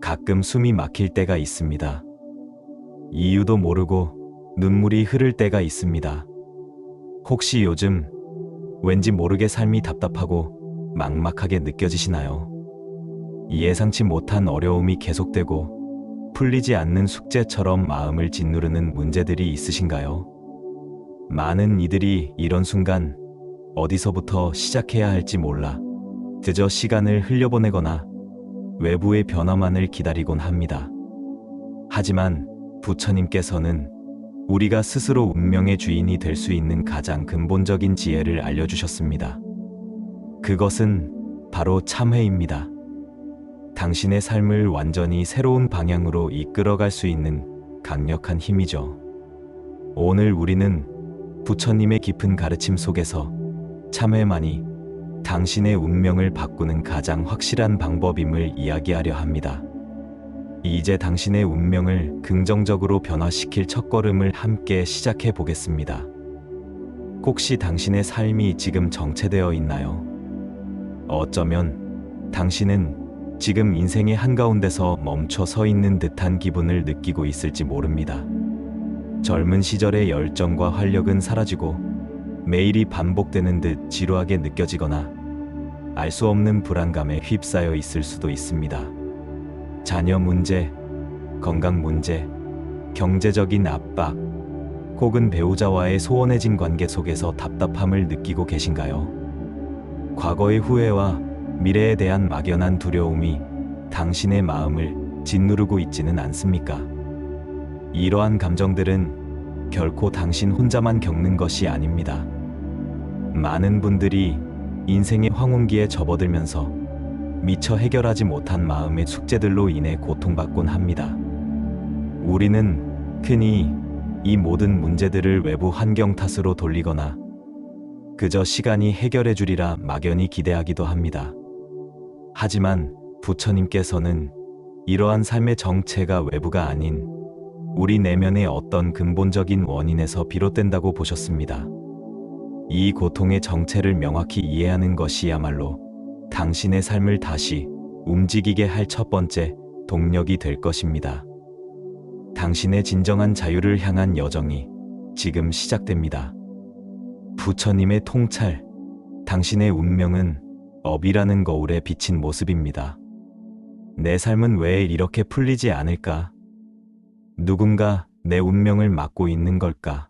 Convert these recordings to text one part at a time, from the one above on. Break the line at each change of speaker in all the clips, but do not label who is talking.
가끔 숨이 막힐 때가 있습니다. 이유도 모르고 눈물이 흐를 때가 있습니다. 혹시 요즘 왠지 모르게 삶이 답답하고 막막하게 느껴지시나요? 예상치 못한 어려움이 계속되고 풀리지 않는 숙제처럼 마음을 짓누르는 문제들이 있으신가요? 많은 이들이 이런 순간 어디서부터 시작해야 할지 몰라 그저 시간을 흘려보내거나 외부의 변화만을 기다리곤 합니다. 하지만 부처님께서는 우리가 스스로 운명의 주인이 될 수 있는 가장 근본적인 지혜를 알려주셨습니다. 그것은 바로 참회입니다. 당신의 삶을 완전히 새로운 방향으로 이끌어갈 수 있는 강력한 힘이죠. 오늘 우리는 부처님의 깊은 가르침 속에서 참회만이 당신의 운명을 바꾸는 가장 확실한 방법임을 이야기하려 합니다. 이제 당신의 운명을 긍정적으로 변화시킬 첫걸음을 함께 시작해 보겠습니다. 혹시 당신의 삶이 지금 정체되어 있나요? 어쩌면 당신은 지금 인생의 한가운데서 멈춰 서 있는 듯한 기분을 느끼고 있을지 모릅니다. 젊은 시절의 열정과 활력은 사라지고 매일이 반복되는 듯 지루하게 느껴지거나 알 수 없는 불안감에 휩싸여 있을 수도 있습니다. 자녀 문제, 건강 문제, 경제적인 압박, 혹은 배우자와의 소원해진 관계 속에서 답답함을 느끼고 계신가요? 과거의 후회와 미래에 대한 막연한 두려움이 당신의 마음을 짓누르고 있지는 않습니까? 이러한 감정들은 결코 당신 혼자만 겪는 것이 아닙니다. 많은 분들이 인생의 황혼기에 접어들면서 미처 해결하지 못한 마음의 숙제들로 인해 고통받곤 합니다. 우리는 흔히 이 모든 문제들을 외부 환경 탓으로 돌리거나 그저 시간이 해결해 주리라 막연히 기대하기도 합니다. 하지만 부처님께서는 이러한 삶의 정체가 외부가 아닌 우리 내면의 어떤 근본적인 원인에서 비롯된다고 보셨습니다. 이 고통의 정체를 명확히 이해하는 것이야말로 당신의 삶을 다시 움직이게 할 첫 번째 동력이 될 것입니다. 당신의 진정한 자유를 향한 여정이 지금 시작됩니다. 부처님의 통찰, 당신의 운명은 업이라는 거울에 비친 모습입니다. 내 삶은 왜 이렇게 풀리지 않을까? 누군가 내 운명을 막고 있는 걸까?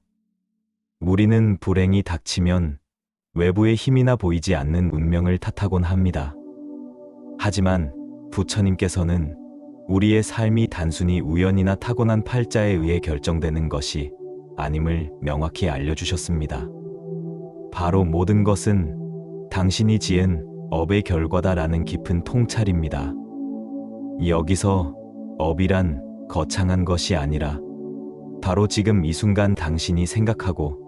우리는 불행이 닥치면 외부의 힘이나 보이지 않는 운명을 탓하곤 합니다. 하지만 부처님께서는 우리의 삶이 단순히 우연이나 타고난 팔자에 의해 결정되는 것이 아님을 명확히 알려주셨습니다. 바로 모든 것은 당신이 지은 업의 결과다라는 깊은 통찰입니다. 여기서 업이란 거창한 것이 아니라 바로 지금 이 순간 당신이 생각하고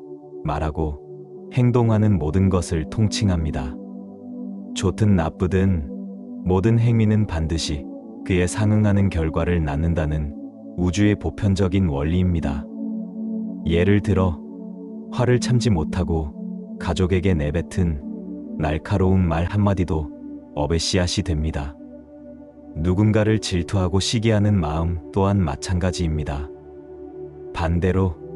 말하고 행동하는 모든 것을 통칭합니다. 좋든 나쁘든 모든 행위는 반드시 그에 상응하는 결과를 낳는다는 우주의 보편적인 원리입니다. 예를 들어 화를 참지 못하고 가족에게 내뱉은 날카로운 말 한마디도 업의 씨앗이 됩니다. 누군가를 질투하고 시기하는 마음 또한 마찬가지입니다. 반대로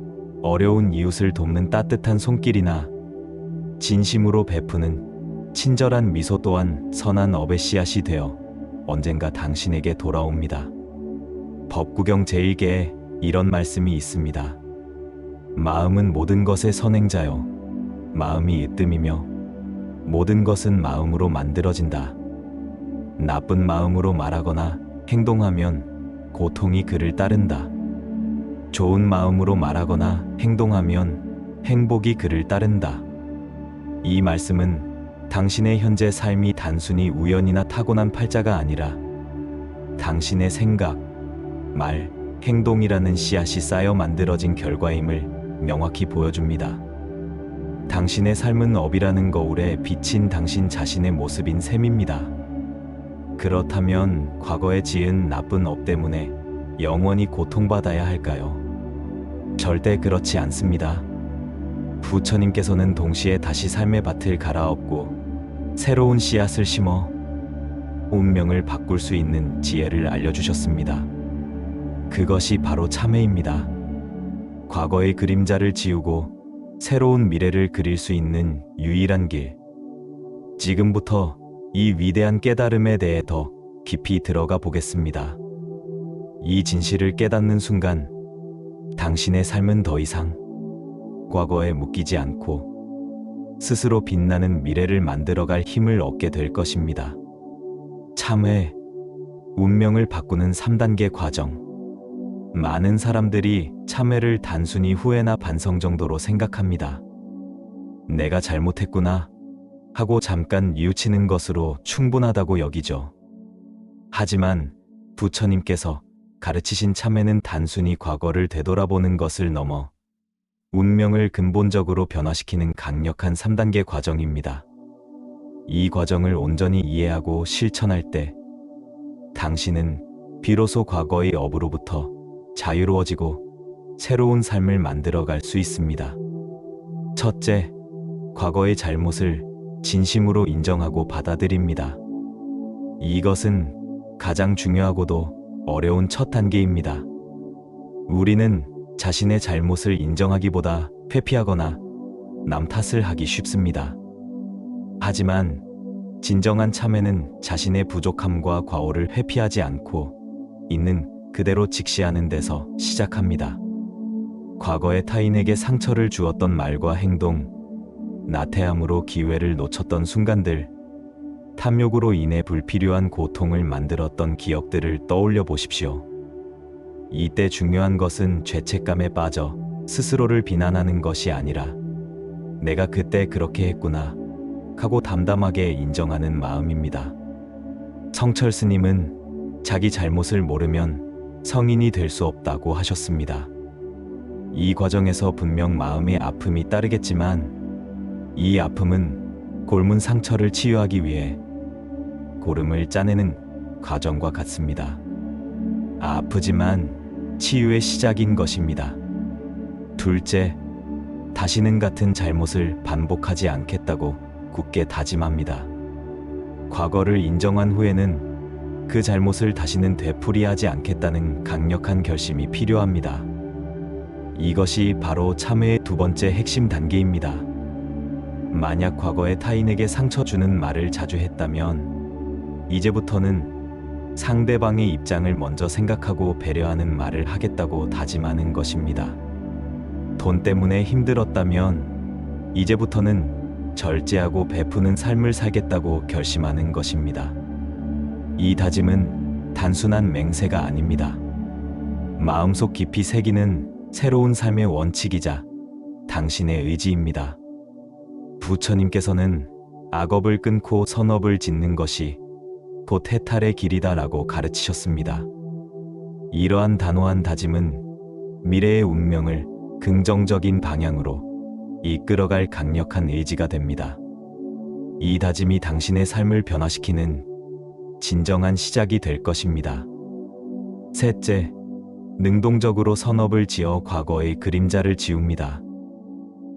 어려운 이웃을 돕는 따뜻한 손길이나 진심으로 베푸는 친절한 미소 또한 선한 업의 씨앗이 되어 언젠가 당신에게 돌아옵니다. 법구경 제1개에 이런 말씀이 있습니다. 마음은 모든 것의 선행자요. 마음이 으뜸이며 모든 것은 마음으로 만들어진다. 나쁜 마음으로 말하거나 행동하면 고통이 그를 따른다. 좋은 마음으로 말하거나 행동하면 행복이 그를 따른다. 이 말씀은 당신의 현재 삶이 단순히 우연이나 타고난 팔자가 아니라 당신의 생각, 말, 행동이라는 씨앗이 쌓여 만들어진 결과임을 명확히 보여줍니다. 당신의 삶은 업이라는 거울에 비친 당신 자신의 모습인 셈입니다. 그렇다면 과거에 지은 나쁜 업 때문에 영원히 고통받아야 할까요? 절대 그렇지 않습니다. 부처님께서는 동시에 다시 삶의 밭을 갈아엎고 새로운 씨앗을 심어 운명을 바꿀 수 있는 지혜를 알려주셨습니다. 그것이 바로 참회입니다. 과거의 그림자를 지우고 새로운 미래를 그릴 수 있는 유일한 길. 지금부터 이 위대한 깨달음에 대해 더 깊이 들어가 보겠습니다. 이 진실을 깨닫는 순간 당신의 삶은 더 이상 과거에 묶이지 않고 스스로 빛나는 미래를 만들어갈 힘을 얻게 될 것입니다. 참회, 운명을 바꾸는 3단계 과정. 많은 사람들이 참회를 단순히 후회나 반성 정도로 생각합니다. 내가 잘못했구나 하고 잠깐 뉘우치는 것으로 충분하다고 여기죠. 하지만 부처님께서 가르치신 참회는 단순히 과거를 되돌아보는 것을 넘어 운명을 근본적으로 변화시키는 강력한 3단계 과정입니다. 이 과정을 온전히 이해하고 실천할 때 당신은 비로소 과거의 업으로부터 자유로워지고 새로운 삶을 만들어갈 수 있습니다. 첫째, 과거의 잘못을 진심으로 인정하고 받아들입니다. 이것은 가장 중요하고도 어려운 첫 단계입니다. 우리는 자신의 잘못을 인정하기보다 회피하거나 남 탓을 하기 쉽습니다. 하지만 진정한 참회는 자신의 부족함과 과오를 회피하지 않고 있는 그대로 직시하는 데서 시작합니다. 과거의 타인에게 상처를 주었던 말과 행동, 나태함으로 기회를 놓쳤던 순간들, 탐욕으로 인해 불필요한 고통을 만들었던 기억들을 떠올려 보십시오. 이때 중요한 것은 죄책감에 빠져 스스로를 비난하는 것이 아니라 내가 그때 그렇게 했구나 하고 담담하게 인정하는 마음입니다. 성철 스님은 자기 잘못을 모르면 성인이 될 수 없다고 하셨습니다. 이 과정에서 분명 마음의 아픔이 따르겠지만 이 아픔은 곪은 상처를 치유하기 위해 고름을 짜내는 과정과 같습니다. 아프지만 치유의 시작인 것입니다. 둘째, 다시는 같은 잘못을 반복하지 않겠다고 굳게 다짐합니다. 과거를 인정한 후에는 그 잘못을 다시는 되풀이하지 않겠다는 강력한 결심이 필요합니다. 이것이 바로 참회의 두 번째 핵심 단계입니다. 만약 과거에 타인에게 상처 주는 말을 자주 했다면 이제부터는 상대방의 입장을 먼저 생각하고 배려하는 말을 하겠다고 다짐하는 것입니다. 돈 때문에 힘들었다면 이제부터는 절제하고 베푸는 삶을 살겠다고 결심하는 것입니다. 이 다짐은 단순한 맹세가 아닙니다. 마음속 깊이 새기는 새로운 삶의 원칙이자 당신의 의지입니다. 부처님께서는 악업을 끊고 선업을 짓는 것이 곧 해탈의 길이다라고 가르치셨습니다. 이러한 단호한 다짐은 미래의 운명을 긍정적인 방향으로 이끌어갈 강력한 의지가 됩니다. 이 다짐이 당신의 삶을 변화시키는 진정한 시작이 될 것입니다. 셋째, 능동적으로 선업을 지어 과거의 그림자를 지웁니다.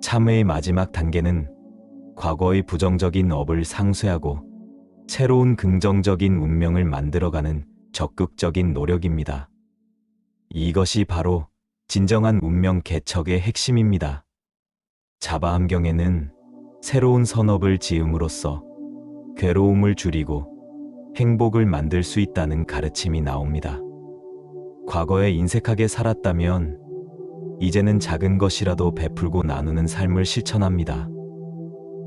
참회의 마지막 단계는 과거의 부정적인 업을 상쇄하고 새로운 긍정적인 운명을 만들어가는 적극적인 노력입니다. 이것이 바로 진정한 운명 개척의 핵심입니다. 자바함경에는 새로운 선업을 지음으로써 괴로움을 줄이고 행복을 만들 수 있다는 가르침이 나옵니다. 과거에 인색하게 살았다면 이제는 작은 것이라도 베풀고 나누는 삶을 실천합니다.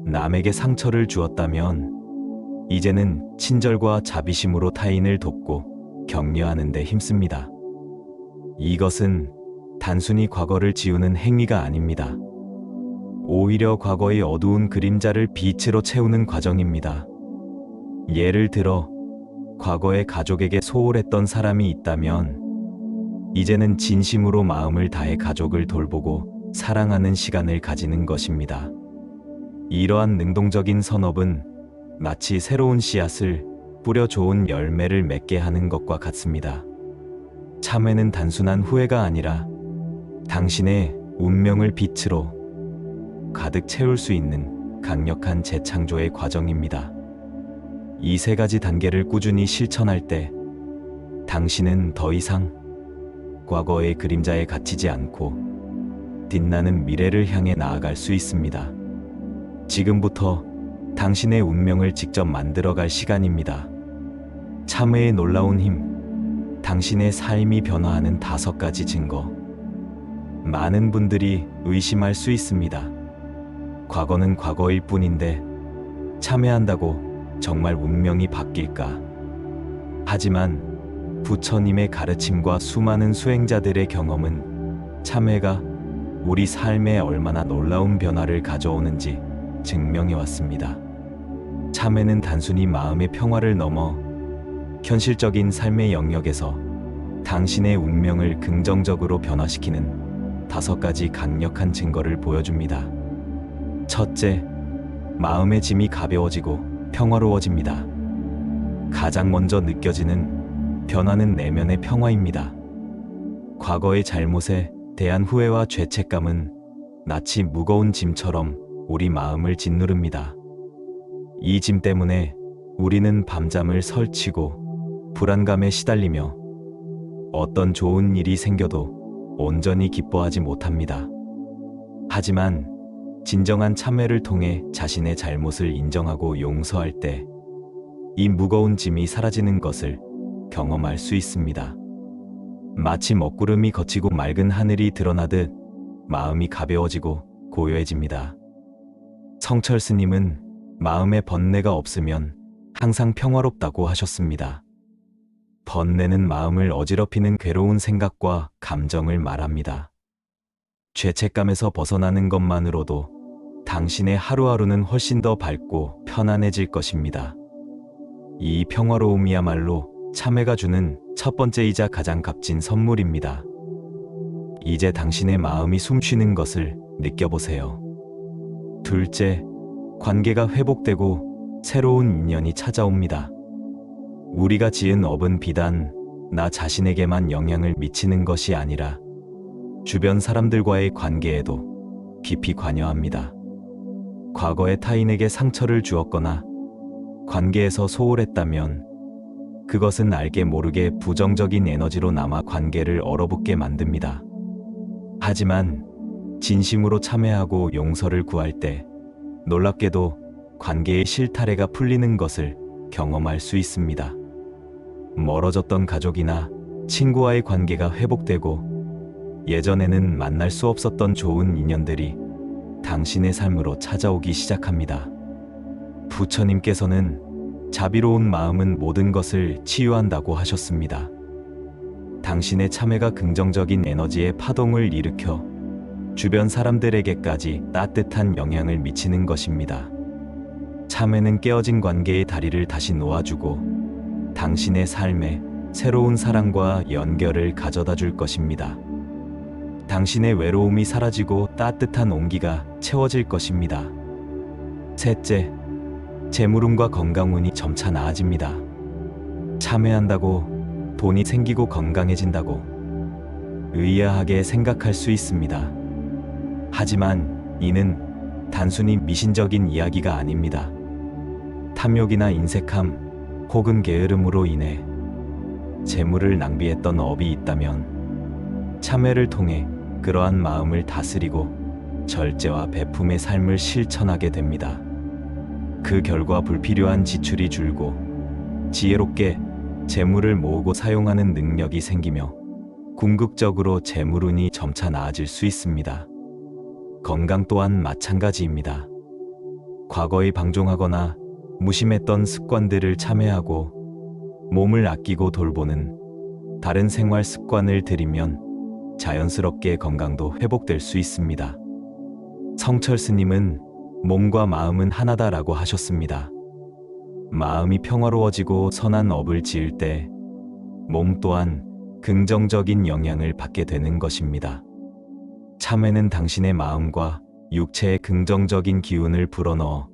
남에게 상처를 주었다면 이제는 친절과 자비심으로 타인을 돕고 격려하는 데 힘씁니다. 이것은 단순히 과거를 지우는 행위가 아닙니다. 오히려 과거의 어두운 그림자를 빛으로 채우는 과정입니다. 예를 들어 과거에 가족에게 소홀했던 사람이 있다면 이제는 진심으로 마음을 다해 가족을 돌보고 사랑하는 시간을 가지는 것입니다. 이러한 능동적인 선업은 마치 새로운 씨앗을 뿌려 좋은 열매를 맺게 하는 것과 같습니다. 참회는 단순한 후회가 아니라 당신의 운명을 빛으로 가득 채울 수 있는 강력한 재창조의 과정입니다. 이 세 가지 단계를 꾸준히 실천할 때 당신은 더 이상 과거의 그림자에 갇히지 않고 빛나는 미래를 향해 나아갈 수 있습니다. 지금부터 당신의 운명을 직접 만들어갈 시간입니다. 참회의 놀라운 힘, 당신의 삶이 변화하는 5가지 증거. 많은 분들이 의심할 수 있습니다. 과거는 과거일 뿐인데 참회한다고 정말 운명이 바뀔까? 하지만 부처님의 가르침과 수많은 수행자들의 경험은 참회가 우리 삶에 얼마나 놀라운 변화를 가져오는지 증명해 왔습니다. 참회는 단순히 마음의 평화를 넘어 현실적인 삶의 영역에서 당신의 운명을 긍정적으로 변화시키는 5가지 강력한 증거를 보여줍니다. 첫째, 마음의 짐이 가벼워지고 평화로워집니다. 가장 먼저 느껴지는 변화는 내면의 평화입니다. 과거의 잘못에 대한 후회와 죄책감은 낯이 무거운 짐처럼 우리 마음을 짓누릅니다. 이 짐 때문에 우리는 밤잠을 설치고 불안감에 시달리며 어떤 좋은 일이 생겨도 온전히 기뻐하지 못합니다. 하지만 진정한 참회를 통해 자신의 잘못을 인정하고 용서할 때 이 무거운 짐이 사라지는 것을 경험할 수 있습니다. 마치 먹구름이 걷히고 맑은 하늘이 드러나듯 마음이 가벼워지고 고요해집니다. 성철 스님은 마음에 번뇌가 없으면 항상 평화롭다고 하셨습니다. 번뇌는 마음을 어지럽히는 괴로운 생각과 감정을 말합니다. 죄책감에서 벗어나는 것만으로도 당신의 하루하루는 훨씬 더 밝고 편안해질 것입니다. 이 평화로움이야말로 참회가 주는 첫 번째이자 가장 값진 선물입니다. 이제 당신의 마음이 숨쉬는 것을 느껴보세요. 둘째, 관계가 회복되고 새로운 인연이 찾아옵니다. 우리가 지은 업은 비단 나 자신에게만 영향을 미치는 것이 아니라 주변 사람들과의 관계에도 깊이 관여합니다. 과거의 타인에게 상처를 주었거나 관계에서 소홀했다면 그것은 알게 모르게 부정적인 에너지로 남아 관계를 얼어붙게 만듭니다. 하지만 진심으로 참회하고 용서를 구할 때 놀랍게도 관계의 실타래가 풀리는 것을 경험할 수 있습니다. 멀어졌던 가족이나 친구와의 관계가 회복되고 예전에는 만날 수 없었던 좋은 인연들이 당신의 삶으로 찾아오기 시작합니다. 부처님께서는 자비로운 마음은 모든 것을 치유한다고 하셨습니다. 당신의 참회가 긍정적인 에너지의 파동을 일으켜 주변 사람들에게까지 따뜻한 영향을 미치는 것입니다. 참회는 깨어진 관계의 다리를 다시 놓아주고 당신의 삶에 새로운 사랑과 연결을 가져다 줄 것입니다. 당신의 외로움이 사라지고 따뜻한 온기가 채워질 것입니다. 셋째, 재물운과 건강운이 점차 나아집니다. 참회한다고 돈이 생기고 건강해진다고 의아하게 생각할 수 있습니다. 하지만 이는 단순히 미신적인 이야기가 아닙니다. 탐욕이나 인색함 혹은 게으름으로 인해 재물을 낭비했던 업이 있다면 참회를 통해 그러한 마음을 다스리고 절제와 베품의 삶을 실천하게 됩니다. 그 결과 불필요한 지출이 줄고 지혜롭게 재물을 모으고 사용하는 능력이 생기며 궁극적으로 재물운이 점차 나아질 수 있습니다. 건강 또한 마찬가지입니다. 과거에 방종하거나 무심했던 습관들을 참회하고 몸을 아끼고 돌보는 다른 생활 습관을 들이면 자연스럽게 건강도 회복될 수 있습니다. 성철 스님은 몸과 마음은 하나다라고 하셨습니다. 마음이 평화로워지고 선한 업을 지을 때 몸 또한 긍정적인 영향을 받게 되는 것입니다. 참회는 당신의 마음과 육체에 긍정적인 기운을 불어넣어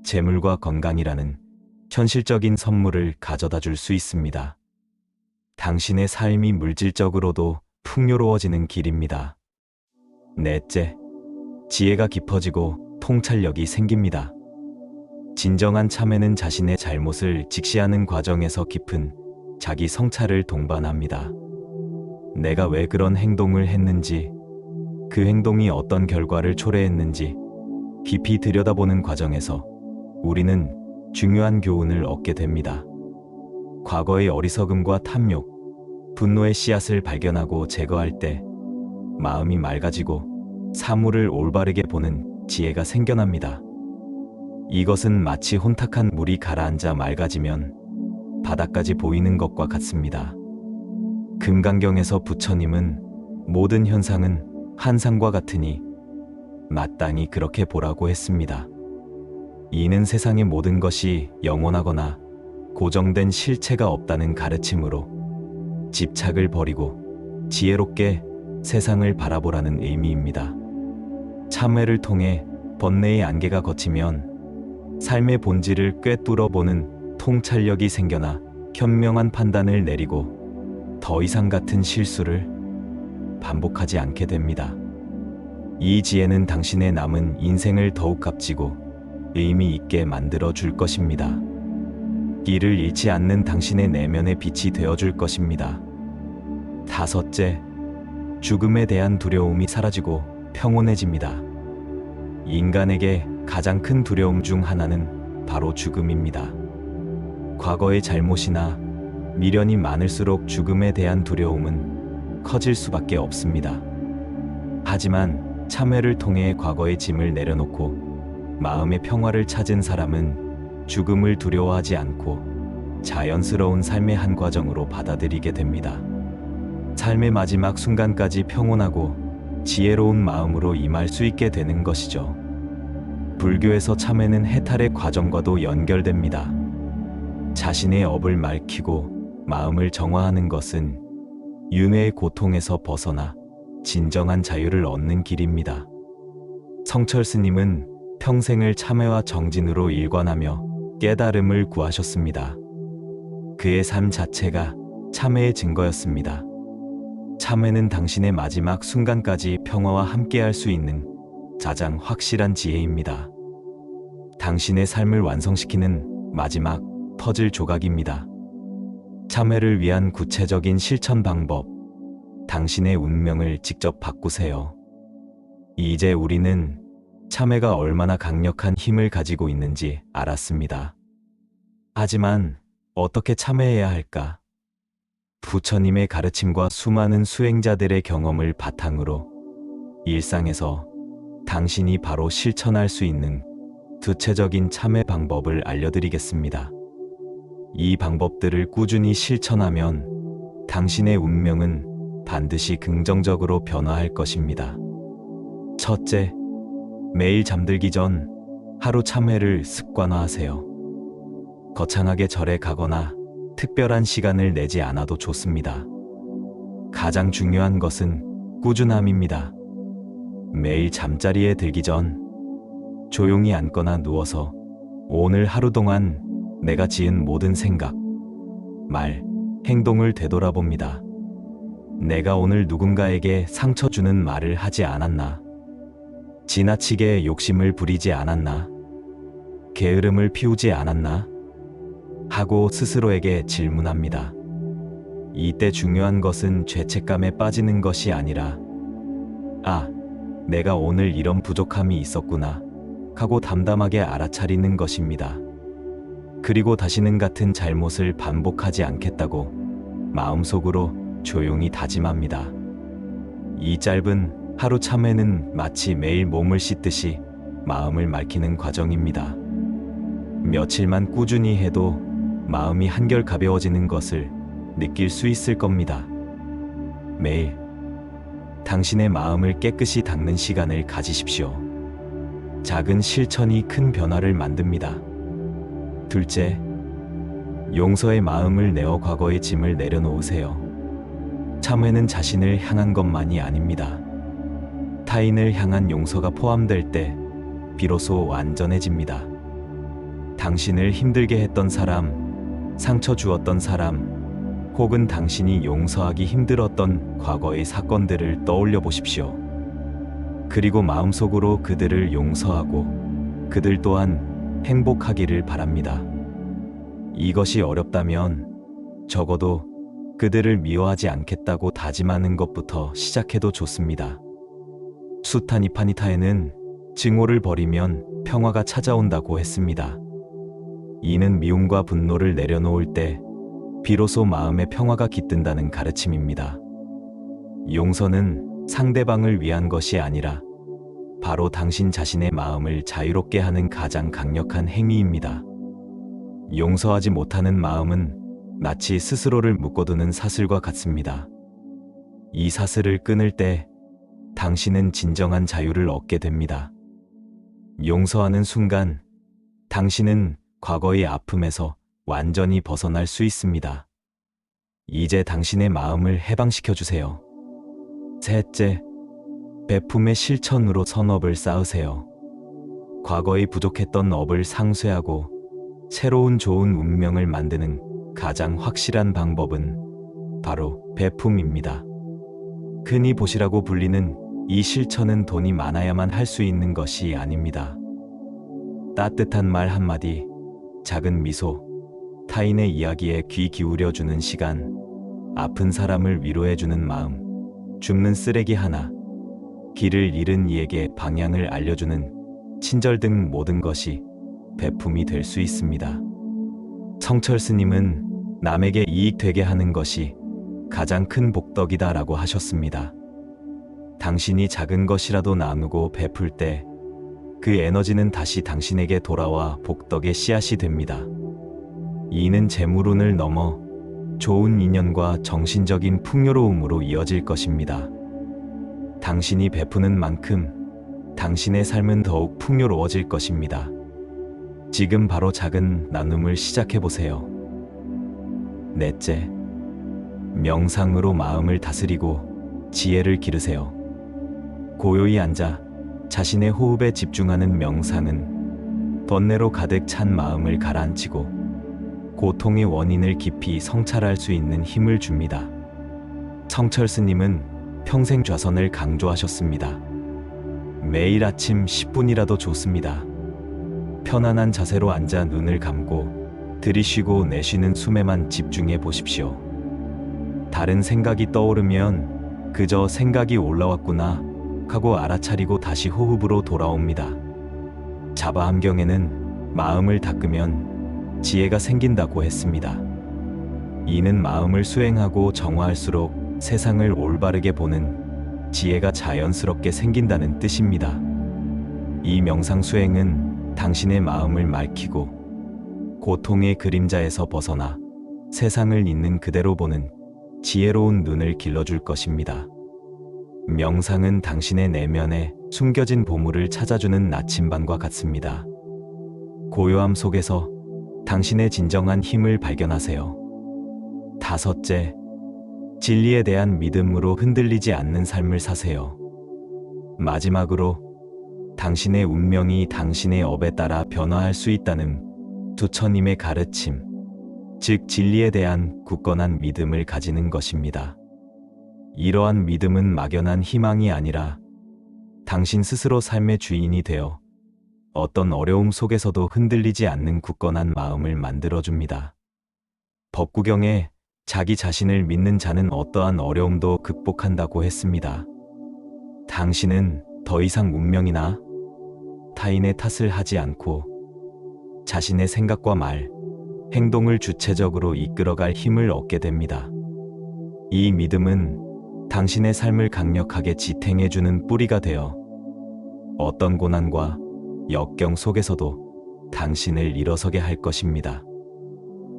재물과 건강이라는 현실적인 선물을 가져다 줄 수 있습니다. 당신의 삶이 물질적으로도 풍요로워지는 길입니다. 넷째, 지혜가 깊어지고 통찰력이 생깁니다. 진정한 참회는 자신의 잘못을 직시하는 과정에서 깊은 자기 성찰을 동반합니다. 내가 왜 그런 행동을 했는지, 그 행동이 어떤 결과를 초래했는지 깊이 들여다보는 과정에서 우리는 중요한 교훈을 얻게 됩니다. 과거의 어리석음과 탐욕, 분노의 씨앗을 발견하고 제거할 때 마음이 맑아지고 사물을 올바르게 보는 지혜가 생겨납니다. 이것은 마치 혼탁한 물이 가라앉아 맑아지면 바다까지 보이는 것과 같습니다. 금강경에서 부처님은 모든 현상은 환상과 같으니 마땅히 그렇게 보라고 했습니다. 이는 세상의 모든 것이 영원하거나 고정된 실체가 없다는 가르침으로 집착을 버리고 지혜롭게 세상을 바라보라는 의미입니다. 참회를 통해 번뇌의 안개가 걷히면 삶의 본질을 꿰뚫어 보는 통찰력이 생겨나 현명한 판단을 내리고 더 이상 같은 실수를 반복하지 않게 됩니다. 이 지혜는 당신의 남은 인생을 더욱 값지고 의미 있게 만들어 줄 것입니다. 길을 잃지 않는 당신의 내면의 빛이 되어 줄 것입니다. 다섯째, 죽음에 대한 두려움이 사라지고 평온해집니다. 인간에게 가장 큰 두려움 중 하나는 바로 죽음입니다. 과거의 잘못이나 미련이 많을수록 죽음에 대한 두려움은 커질 수밖에 없습니다. 하지만 참회를 통해 과거의 짐을 내려놓고 마음의 평화를 찾은 사람은 죽음을 두려워하지 않고 자연스러운 삶의 한 과정으로 받아들이게 됩니다. 삶의 마지막 순간까지 평온하고 지혜로운 마음으로 임할 수 있게 되는 것이죠. 불교에서 참회는 해탈의 과정과도 연결됩니다. 자신의 업을 맑히고 마음을 정화하는 것은 윤회의 고통에서 벗어나 진정한 자유를 얻는 길입니다. 성철 스님은 평생을 참회와 정진으로 일관하며 깨달음을 구하셨습니다. 그의 삶 자체가 참회의 증거였습니다. 참회는 당신의 마지막 순간까지 평화와 함께할 수 있는 가장 확실한 지혜입니다. 당신의 삶을 완성시키는 마지막 퍼즐 조각입니다. 참회를 위한 구체적인 실천 방법, 당신의 운명을 직접 바꾸세요. 이제 우리는 참회가 얼마나 강력한 힘을 가지고 있는지 알았습니다. 하지만 어떻게 참회해야 할까? 부처님의 가르침과 수많은 수행자들의 경험을 바탕으로 일상에서 당신이 바로 실천할 수 있는 구체적인 참회 방법을 알려드리겠습니다. 이 방법들을 꾸준히 실천하면 당신의 운명은 반드시 긍정적으로 변화할 것입니다. 첫째, 매일 잠들기 전 하루 참회를 습관화하세요. 거창하게 절에 가거나 특별한 시간을 내지 않아도 좋습니다. 가장 중요한 것은 꾸준함입니다. 매일 잠자리에 들기 전 조용히 앉거나 누워서 오늘 하루 동안 내가 지은 모든 생각, 말, 행동을 되돌아봅니다. 내가 오늘 누군가에게 상처 주는 말을 하지 않았나? 지나치게 욕심을 부리지 않았나? 게으름을 피우지 않았나? 하고 스스로에게 질문합니다. 이때 중요한 것은 죄책감에 빠지는 것이 아니라 내가 오늘 이런 부족함이 있었구나 하고 담담하게 알아차리는 것입니다. 그리고 다시는 같은 잘못을 반복하지 않겠다고 마음속으로 조용히 다짐합니다. 이 짧은 하루 참회는 마치 매일 몸을 씻듯이 마음을 맑히는 과정입니다. 며칠만 꾸준히 해도 마음이 한결 가벼워지는 것을 느낄 수 있을 겁니다. 매일 당신의 마음을 깨끗이 닦는 시간을 가지십시오. 작은 실천이 큰 변화를 만듭니다. 둘째, 용서의 마음을 내어 과거의 짐을 내려놓으세요. 참회는 자신을 향한 것만이 아닙니다. 타인을 향한 용서가 포함될 때 비로소 완전해집니다. 당신을 힘들게 했던 사람, 상처 주었던 사람, 혹은 당신이 용서하기 힘들었던 과거의 사건들을 떠올려 보십시오. 그리고 마음속으로 그들을 용서하고 그들 또한 행복하기를 바랍니다. 이것이 어렵다면 적어도 그들을 미워하지 않겠다고 다짐하는 것부터 시작해도 좋습니다. 수타니파니타에는 증오를 버리면 평화가 찾아온다고 했습니다. 이는 미움과 분노를 내려놓을 때 비로소 마음의 평화가 깃든다는 가르침입니다. 용서는 상대방을 위한 것이 아니라 바로 당신 자신의 마음을 자유롭게 하는 가장 강력한 행위입니다. 용서하지 못하는 마음은 마치 스스로를 묶어두는 사슬과 같습니다. 이 사슬을 끊을 때 당신은 진정한 자유를 얻게 됩니다. 용서하는 순간 당신은 과거의 아픔에서 완전히 벗어날 수 있습니다. 이제 당신의 마음을 해방시켜 주세요. 셋째, 베품의 실천으로 선업을 쌓으세요. 과거의 부족했던 업을 상쇄하고 새로운 좋은 운명을 만드는 가장 확실한 방법은 바로 베품입니다. 흔히 보시라고 불리는 이 실천은 돈이 많아야만 할 수 있는 것이 아닙니다. 따뜻한 말 한마디, 작은 미소, 타인의 이야기에 귀 기울여주는 시간, 아픈 사람을 위로해주는 마음, 줍는 쓰레기 하나, 길을 잃은 이에게 방향을 알려주는 친절 등 모든 것이 베품이 될 수 있습니다. 성철 스님은 남에게 이익되게 하는 것이 가장 큰 복덕이다라고 하셨습니다. 당신이 작은 것이라도 나누고 베풀 때 그 에너지는 다시 당신에게 돌아와 복덕의 씨앗이 됩니다. 이는 재물운을 넘어 좋은 인연과 정신적인 풍요로움으로 이어질 것입니다. 당신이 베푸는 만큼 당신의 삶은 더욱 풍요로워질 것입니다. 지금 바로 작은 나눔을 시작해 보세요. 넷째, 명상으로 마음을 다스리고 지혜를 기르세요. 고요히 앉아 자신의 호흡에 집중하는 명상은 번뇌로 가득 찬 마음을 가라앉히고 고통의 원인을 깊이 성찰할 수 있는 힘을 줍니다. 성철 스님은 평생 좌선을 강조하셨습니다. 매일 아침 10분이라도 좋습니다. 편안한 자세로 앉아 눈을 감고 들이쉬고 내쉬는 숨에만 집중해 보십시오. 다른 생각이 떠오르면 그저 생각이 올라왔구나 하고 알아차리고 다시 호흡으로 돌아옵니다. 자바함경에는 마음을 닦으면 지혜가 생긴다고 했습니다. 이는 마음을 수행하고 정화할수록 세상을 올바르게 보는 지혜가 자연스럽게 생긴다는 뜻입니다. 이 명상 수행은 당신의 마음을 맑히고 고통의 그림자에서 벗어나 세상을 있는 그대로 보는 지혜로운 눈을 길러줄 것입니다. 명상은 당신의 내면에 숨겨진 보물을 찾아주는 나침반과 같습니다. 고요함 속에서 당신의 진정한 힘을 발견하세요. 다섯째, 진리에 대한 믿음으로 흔들리지 않는 삶을 사세요. 마지막으로 당신의 운명이 당신의 업에 따라 변화할 수 있다는 부처님의 가르침, 즉 진리에 대한 굳건한 믿음을 가지는 것입니다. 이러한 믿음은 막연한 희망이 아니라 당신 스스로 삶의 주인이 되어 어떤 어려움 속에서도 흔들리지 않는 굳건한 마음을 만들어줍니다. 법구경에 자기 자신을 믿는 자는 어떠한 어려움도 극복한다고 했습니다. 당신은 더 이상 운명이나 타인의 탓을 하지 않고 자신의 생각과 말, 행동을 주체적으로 이끌어갈 힘을 얻게 됩니다. 이 믿음은 당신의 삶을 강력하게 지탱해주는 뿌리가 되어 어떤 고난과 역경 속에서도 당신을 일어서게 할 것입니다.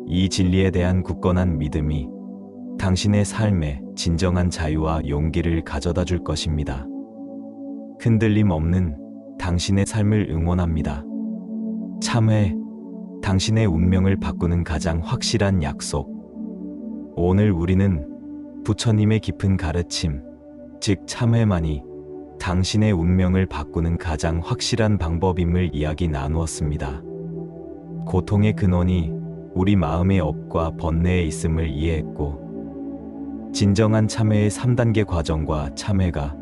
이 진리에 대한 굳건한 믿음이 당신의 삶에 진정한 자유와 용기를 가져다 줄 것입니다. 흔들림 없는 당신의 삶을 응원합니다. 참회, 당신의 운명을 바꾸는 가장 확실한 약속. 오늘 우리는 부처님의 깊은 가르침, 즉 참회만이 당신의 운명을 바꾸는 가장 확실한 방법임을 이야기 나누었습니다. 고통의 근원이 우리 마음의 업과 번뇌에 있음을 이해했고, 진정한 참회의 3단계 과정과 참회가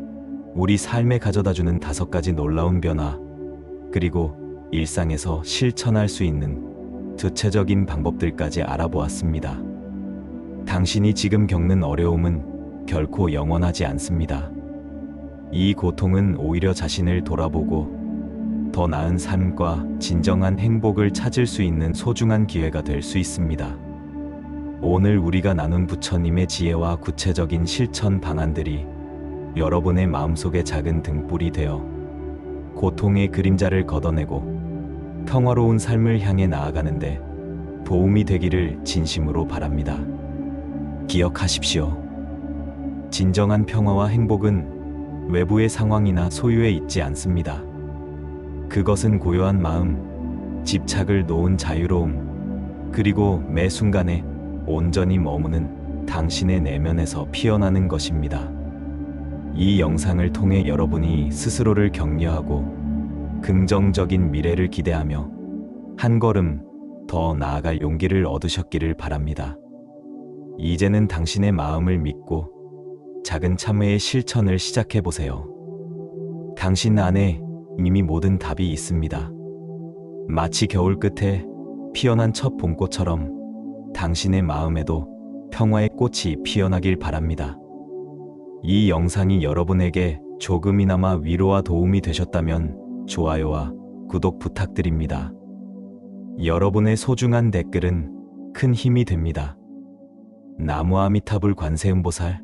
우리 삶에 가져다주는 5가지 놀라운 변화, 그리고 일상에서 실천할 수 있는 구체적인 방법들까지 알아보았습니다. 당신이 지금 겪는 어려움은 결코 영원하지 않습니다. 이 고통은 오히려 자신을 돌아보고 더 나은 삶과 진정한 행복을 찾을 수 있는 소중한 기회가 될 수 있습니다. 오늘 우리가 나눈 부처님의 지혜와 구체적인 실천 방안들이 여러분의 마음속에 작은 등불이 되어 고통의 그림자를 걷어내고 평화로운 삶을 향해 나아가는데 도움이 되기를 진심으로 바랍니다. 기억하십시오. 진정한 평화와 행복은 외부의 상황이나 소유에 있지 않습니다. 그것은 고요한 마음, 집착을 놓은 자유로움, 그리고 매 순간에 온전히 머무는 당신의 내면에서 피어나는 것입니다. 이 영상을 통해 여러분이 스스로를 격려하고 긍정적인 미래를 기대하며 한 걸음 더 나아갈 용기를 얻으셨기를 바랍니다. 이제는 당신의 마음을 믿고 작은 참회의 실천을 시작해 보세요. 당신 안에 이미 모든 답이 있습니다. 마치 겨울 끝에 피어난 첫 봄꽃처럼 당신의 마음에도 평화의 꽃이 피어나길 바랍니다. 이 영상이 여러분에게 조금이나마 위로와 도움이 되셨다면 좋아요와 구독 부탁드립니다. 여러분의 소중한 댓글은 큰 힘이 됩니다. 나무 아미타불 관세음보살